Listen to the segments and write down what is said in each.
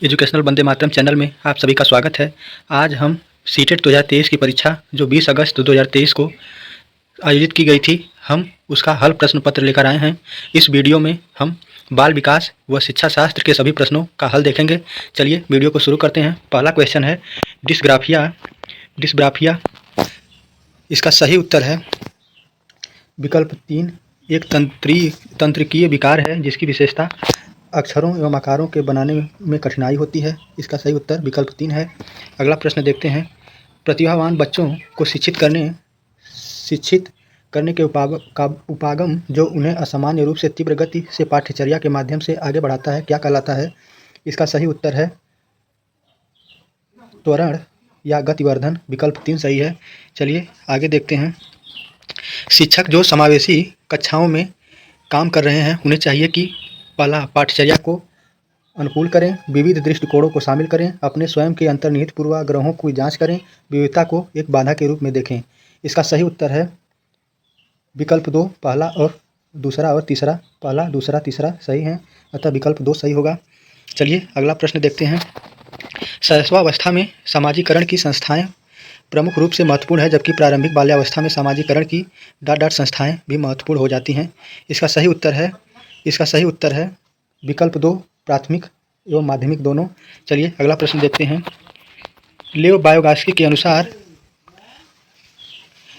Educational Vande Mataram channel में आप सभी का स्वागत है। आज हम सीटेट 2023 की परीक्षा जो 20 अगस्त 2023 को आयोजित की गई थी, हम उसका हल प्रश्न पत्र लेकर आए हैं। इस वीडियो में हम बाल विकास व शिक्षा शास्त्र के सभी प्रश्नों का हल देखेंगे। चलिए वीडियो को शुरू करते हैं। पहला क्वेश्चन है डिस्ग्राफिया। इसका सही उत्तर है विकल्प 3, एक तंत्रिकीय विकार है जिसकी विशेषता अक्षरों एवं आकारों के बनाने में कठिनाई होती है। इसका सही उत्तर विकल्प 3 है। अगला प्रश्न देखते हैं। प्रतिभावान बच्चों को शिक्षित करने के उपागम जो उन्हें असामान्य रूप से तीव्र गति से पाठ्यचर्या के माध्यम से आगे बढ़ाता है, क्या कहलाता है? इसका सही उत्तर है त्वरण या गतिवर्धन। विकल्प 3 सही है। चलिए आगे देखते हैं। शिक्षक जो समावेशी कक्षाओं में काम कर रहे हैं उन्हें चाहिए कि पहला, पाठ्यचर्या को अनुकूल करें, विविध दृष्टिकोणों को शामिल करें, अपने स्वयं के अंतर्निहित पूर्वाग्रहों की जांच करें, विविधता को एक बाधा के रूप में देखें। इसका सही उत्तर है विकल्प 2, पहला और दूसरा और तीसरा। पहला, दूसरा, तीसरा सही है, अतः विकल्प 2 सही होगा। चलिए अगला प्रश्न देखते हैं। शैशवावस्था में सामाजिकरण की संस्थाएं प्रमुख रूप से महत्वपूर्ण है, जबकि प्रारंभिक बाल्यावस्था में सामाजिकरण की संस्थाएं भी महत्वपूर्ण हो जाती हैं। इसका सही उत्तर है विकल्प 2, प्राथमिक एवं माध्यमिक दोनों। चलिए अगला प्रश्न देखते हैं। लेव बायोगास्की के अनुसार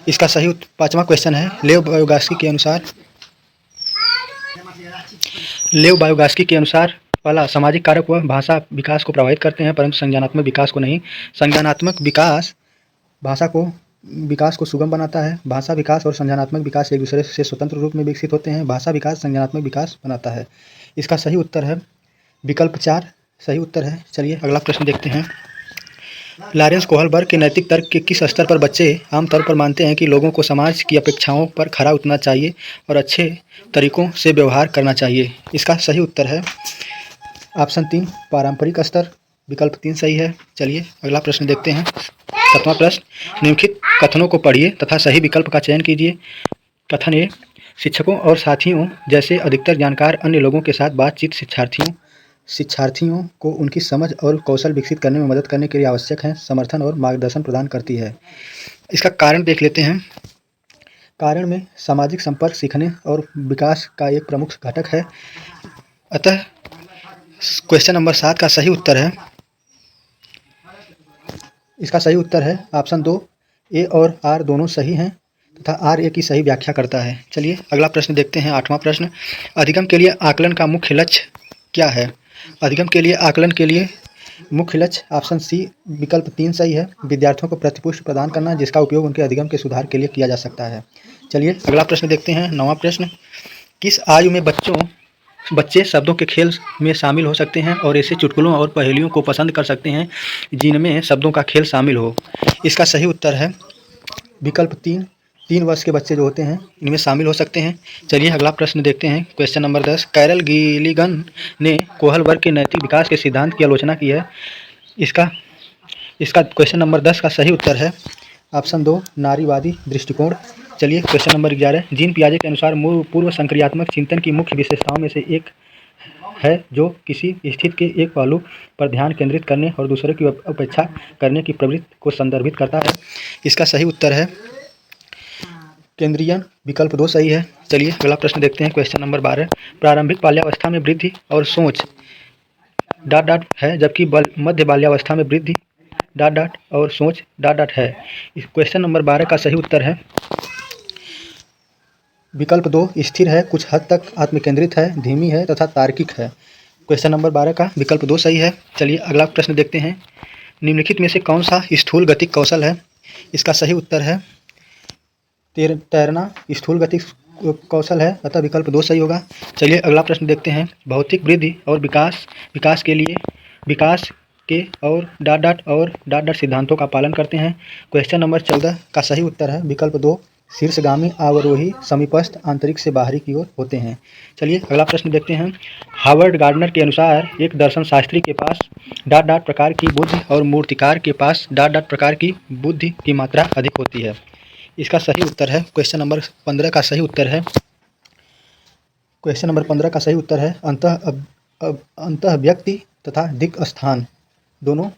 इसका सही पांचवा क्वेश्चन है। लेव बायोगास्की के अनुसार पहला, सामाजिक कारक व भाषा विकास को प्रभावित करते हैं परंतु संज्ञानात्मक विकास को नहीं। संज्ञानात्मक विकास विकास को सुगम बनाता है। भाषा विकास और संज्ञानात्मक विकास एक दूसरे से स्वतंत्र रूप में विकसित होते हैं। भाषा विकास संज्ञानात्मक विकास बनाता है। इसका सही उत्तर है विकल्प 4 सही उत्तर है। चलिए अगला प्रश्न देखते हैं। लॉरेंस कोहलबर्ग के नैतिक तर्क के किस स्तर पर बच्चे आमतौर पर मानते हैं कि लोगों को समाज की अपेक्षाओं पर खरा उतरना चाहिए और अच्छे तरीकों से व्यवहार करना चाहिए? इसका सही उत्तर है ऑप्शन 3, पारंपरिक स्तर। विकल्प 3 सही है। चलिए अगला प्रश्न देखते हैं। 7वां प्रश्न, निम्नलिखित कथनों को पढ़िए तथा सही विकल्प का चयन कीजिए। कथन ए, शिक्षकों और साथियों जैसे अधिकतर जानकार अन्य लोगों के साथ बातचीत शिक्षार्थियों को उनकी समझ और कौशल विकसित करने में मदद करने के लिए आवश्यक है, समर्थन और मार्गदर्शन प्रदान करती है। इसका कारण देख लेते हैं। कारण में सामाजिक संपर्क सीखने और विकास का एक प्रमुख घटक है, अतः क्वेश्चन नंबर 7 का सही उत्तर है, इसका सही उत्तर है ऑप्शन 2, ए और आर दोनों सही हैं तथा आर ए की सही व्याख्या करता है। चलिए अगला प्रश्न देखते हैं। 8वां प्रश्न, अधिगम के लिए आकलन का मुख्य लक्ष्य क्या है? अधिगम के लिए आकलन के लिए मुख्य लक्ष्य ऑप्शन सी, विकल्प 3 सही है, विद्यार्थियों को प्रतिपुष्टि प्रदान करना जिसका उपयोग उनके अधिगम के सुधार के लिए किया जा सकता है। चलिए अगला प्रश्न देखते हैं। 9वां प्रश्न, किस आयु में बच्चे शब्दों के खेल में शामिल हो सकते हैं और ऐसे चुटकुलों और पहेलियों को पसंद कर सकते हैं जिनमें शब्दों का खेल शामिल हो? इसका सही उत्तर है विकल्प 3 वर्ष के बच्चे जो होते हैं इनमें शामिल हो सकते हैं। चलिए अगला प्रश्न देखते हैं। क्वेश्चन नंबर 10, कैरल गिलिगन ने कोहलबर्ग के नैतिक विकास के सिद्धांत की आलोचना की है। इसका क्वेश्चन नंबर 10 का सही उत्तर है ऑप्शन 2, नारीवादी दृष्टिकोण। चलिए क्वेश्चन नंबर 11, जीन पियाजे के अनुसार पूर्व संक्रियात्मक चिंतन की मुख्य विशेषताओं में से एक है जो किसी स्थिति के एक पहलू पर ध्यान केंद्रित करने और दूसरे की उपेक्षा करने की प्रवृत्ति को संदर्भित करता है। इसका सही उत्तर है केंद्रीयन। विकल्प 2 सही है। चलिए अगला प्रश्न देखते हैं। क्वेश्चन नंबर 12, प्रारंभिक बाल्यावस्था में वृद्धि और सोच है जबकि मध्य बाल्यावस्था में वृद्धि और सोच है। इस क्वेश्चन नंबर 12 का सही उत्तर है विकल्प 2, स्थिर है, कुछ हद तक आत्मकेंद्रित है, धीमी है तथा तार्किक है। क्वेश्चन नंबर 12 का विकल्प 2 सही है। चलिए अगला प्रश्न देखते हैं। निम्नलिखित में से कौन सा स्थूल गतिक कौशल है? इसका सही उत्तर है तैरना स्थूल गतिक कौशल है, अतः विकल्प 2 सही होगा। चलिए अगला प्रश्न देखते हैं। भौतिक वृद्धि और विकास के लिए विकास के और सिद्धांतों का पालन करते हैं। क्वेश्चन नंबर 14 का सही उत्तर है विकल्प 2, शीर्षगामी अवरोही समीपस्थ आंतरिक से बाहरी की ओर होते हैं। चलिए अगला प्रश्न देखते हैं। हावर्ड गार्डनर के अनुसार एक दर्शन शास्त्री के पास प्रकार की बुद्धि और मूर्तिकार के पास प्रकार की बुद्धि की मात्रा अधिक होती है। इसका सही उत्तर है क्वेश्चन नंबर 15 का सही उत्तर है अंतः अब अंतः व्यक्ति तथा दिक् स्थान दोनों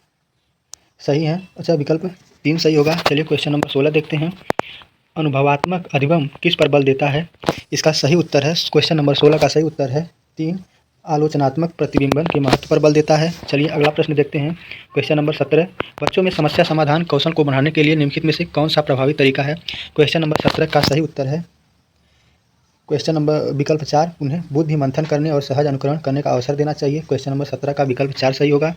सही हैं। अच्छा, विकल्प 3 सही होगा। चलिए क्वेश्चन नंबर 16 देखते हैं। अनुभवात्मक अधिगम किस पर बल देता है? इसका सही उत्तर है, क्वेश्चन नंबर 16 का सही उत्तर है 3, आलोचनात्मक प्रतिबिंबन के महत्व पर बल देता है। चलिए अगला प्रश्न देखते हैं। क्वेश्चन नंबर 17, बच्चों में समस्या समाधान कौशल को बढ़ाने के लिए निम्नलिखित में से कौन सा प्रभावी तरीका है? क्वेश्चन नंबर 17 का सही उत्तर है क्वेश्चन नंबर विकल्प 4, उन्हें बुद्धि मंथन करने और सहज अनुकरण करने का अवसर देना चाहिए। क्वेश्चन नंबर 17 का विकल्प 4 सही होगा।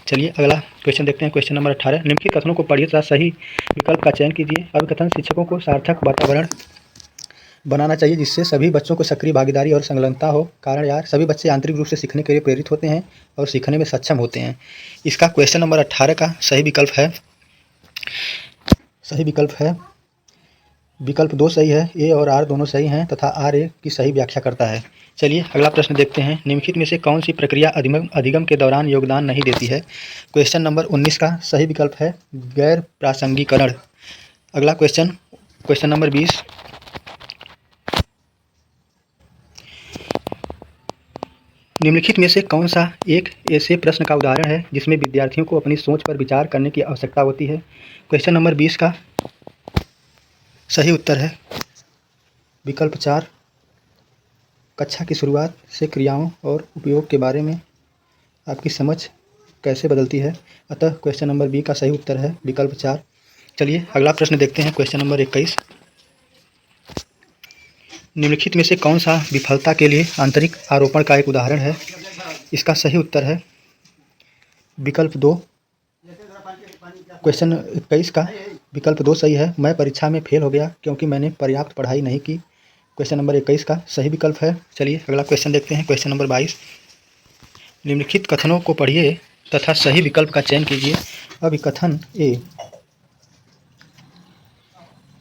चलिए अगला क्वेश्चन देखते हैं। क्वेश्चन नंबर 18, निम्नलिखित कथनों को पढ़िए तथा सही विकल्प का चयन कीजिए। अभिकथन शिक्षकों को सार्थक वातावरण बनाना चाहिए जिससे सभी बच्चों को सक्रिय भागीदारी और संलग्नता हो। कारण यार सभी बच्चे आंतरिक रूप से सीखने के लिए प्रेरित होते हैं और सीखने में सक्षम होते हैं। इसका क्वेश्चन नंबर 18 का सही विकल्प है विकल्प 2 सही है। ए और आर दोनों सही हैं तथा आर ए की सही व्याख्या करता है। चलिए अगला प्रश्न देखते हैं। निम्नलिखित में से कौन सी प्रक्रिया अधिगम के दौरान योगदान नहीं देती है? क्वेश्चन नंबर 19 का सही विकल्प है गैर प्रासंगिकरण। अगला क्वेश्चन नंबर 20, निम्नलिखित में से कौन सा एक ऐसे प्रश्न का उदाहरण है जिसमें विद्यार्थियों को अपनी सोच पर विचार करने की आवश्यकता होती है? क्वेश्चन नंबर 20 का सही उत्तर है विकल्प 4, कक्षा की शुरुआत से क्रियाओं और उपयोग के बारे में आपकी समझ कैसे बदलती है। अतः क्वेश्चन नंबर बी का सही उत्तर है विकल्प 4। चलिए अगला प्रश्न देखते हैं। क्वेश्चन नंबर 21, निम्नलिखित में से कौन सा विफलता के लिए आंतरिक आरोपण का एक उदाहरण है? इसका सही उत्तर है विकल्प 2। क्वेश्चन 21 का विकल्प 2 सही है। मैं परीक्षा में फेल हो गया क्योंकि मैंने पर्याप्त पढ़ाई नहीं की। क्वेश्चन नंबर 21 का सही विकल्प है। चलिए अगला क्वेश्चन देखते हैं। क्वेश्चन नंबर 22, निम्नलिखित कथनों को पढ़िए तथा सही विकल्प का चयन कीजिए। अभिकथन ए,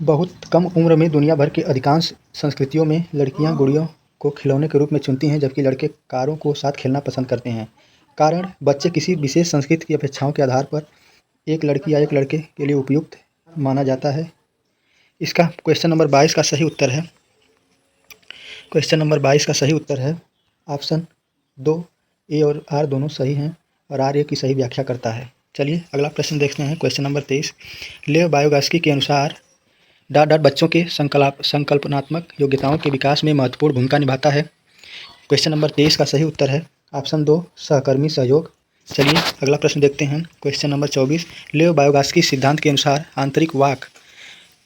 बहुत कम उम्र में दुनिया भर की अधिकांश संस्कृतियों में लड़कियां गुड़ियों को खिलौने के रूप में चुनती हैं जबकि लड़के कारों को साथ खेलना पसंद करते हैं। कारण, बच्चे किसी विशेष संस्कृति की अपेक्षाओं के आधार पर एक लड़की या एक लड़के के लिए उपयुक्त माना जाता है। इसका क्वेश्चन नंबर 22 का सही उत्तर है ऑप्शन 2, ए और आर दोनों सही हैं और आर ए की सही व्याख्या करता है। चलिए अगला प्रश्न देखते हैं। क्वेश्चन नंबर 23, लेव बायोगास्की के अनुसार बच्चों के संकल्पनात्मक योग्यताओं के विकास में महत्वपूर्ण भूमिका निभाता है। क्वेश्चन नंबर 23 का सही उत्तर है ऑप्शन 2, सहकर्मी सहयोग। चलिए अगला प्रश्न देखते हैं। क्वेश्चन नंबर 24, लेव बायोगास्की सिद्धांत के अनुसार आंतरिक वाक,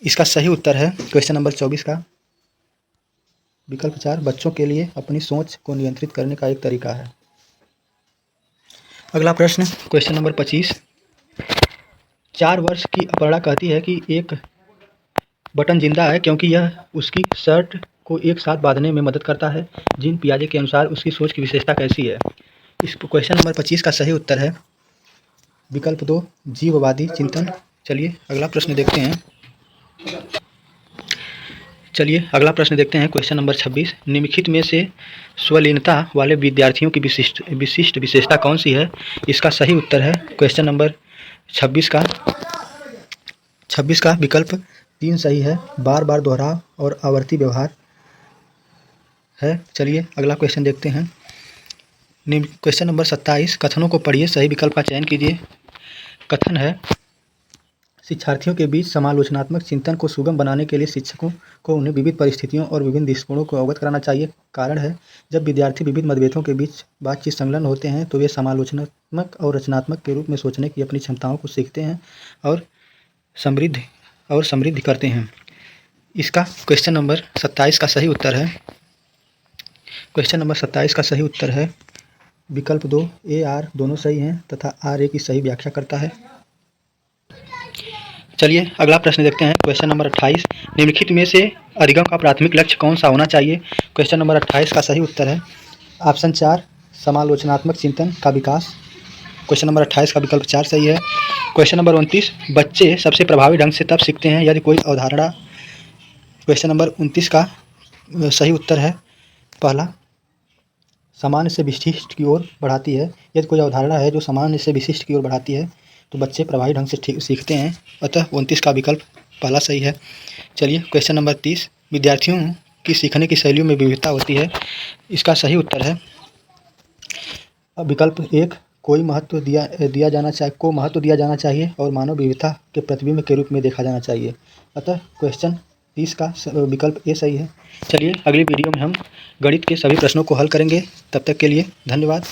इसका सही उत्तर है क्वेश्चन नंबर 24 का विकल्प 4, बच्चों के लिए अपनी सोच को नियंत्रित करने का एक तरीका है। अगला प्रश्न क्वेश्चन नंबर 25, 4 वर्ष की अपर्णा कहती है कि एक बटन जिंदा है क्योंकि यह उसकी शर्ट को एक साथ बांधने में मदद करता है। जीन पियाजे के अनुसार उसकी सोच की विशेषता कैसी है? इस क्वेश्चन नंबर 25 का सही उत्तर है विकल्प 2, जीववादी चिंतन। चलिए अगला प्रश्न देखते हैं। क्वेश्चन नंबर 26, निम्नलिखित में से स्वलीनता वाले विद्यार्थियों की विशिष्ट विशेषता कौन सी है? इसका सही उत्तर है क्वेश्चन नंबर 26 का विकल्प 3 सही है, बार बार दोहराव और आवर्ती व्यवहार है। चलिए अगला क्वेश्चन देखते हैं। क्वेश्चन नंबर 27, कथनों को पढ़िए, सही विकल्प का चयन कीजिए। कथन है, शिक्षार्थियों के बीच समालोचनात्मक चिंतन को सुगम बनाने के लिए शिक्षकों को उन्हें विविध परिस्थितियों और विभिन्न दृष्टिकोणों को अवगत कराना चाहिए। कारण है, जब विद्यार्थी विविध मतभेदों के बीच बातचीत संलग्न होते हैं तो वे समालोचनात्मक और रचनात्मक के रूप में सोचने की अपनी क्षमताओं को सीखते हैं और समृद्ध करते हैं। इसका क्वेश्चन नंबर 27 का सही उत्तर है विकल्प 2, ए आर दोनों सही हैं तथा आर ए की सही व्याख्या करता है। चलिए अगला प्रश्न देखते हैं। क्वेश्चन नंबर 28, निम्नलिखित में से अधिगम का प्राथमिक लक्ष्य कौन सा होना चाहिए? क्वेश्चन नंबर 28 का सही उत्तर है ऑप्शन 4, समालोचनात्मक चिंतन का विकास। क्वेश्चन नंबर 28 का विकल्प 4 सही है। क्वेश्चन नंबर 29, बच्चे सबसे प्रभावी ढंग से तब सीखते हैं यदि कोई अवधारणा। क्वेश्चन नंबर 29 का सही उत्तर है पहला, सामान्य से विशिष्ट की ओर बढ़ाती है। यदि कोई अवधारणा है जो सामान्य से विशिष्ट की ओर बढ़ाती है तो बच्चे प्रभावी ढंग से सीखते हैं। अतः 29 का विकल्प पहला सही है। चलिए क्वेश्चन नंबर 30, विद्यार्थियों की सीखने की शैलियों में विविधता होती है। इसका सही उत्तर है विकल्प 1 कोई महत्व महत्व दिया जाना चाहिए और मानव विविधता के प्रतिबिंब के रूप में देखा जाना चाहिए। अतः क्वेश्चन 30 का विकल्प ए सही है। चलिए अगली वीडियो में हम गणित के सभी प्रश्नों को हल करेंगे। तब तक के लिए धन्यवाद।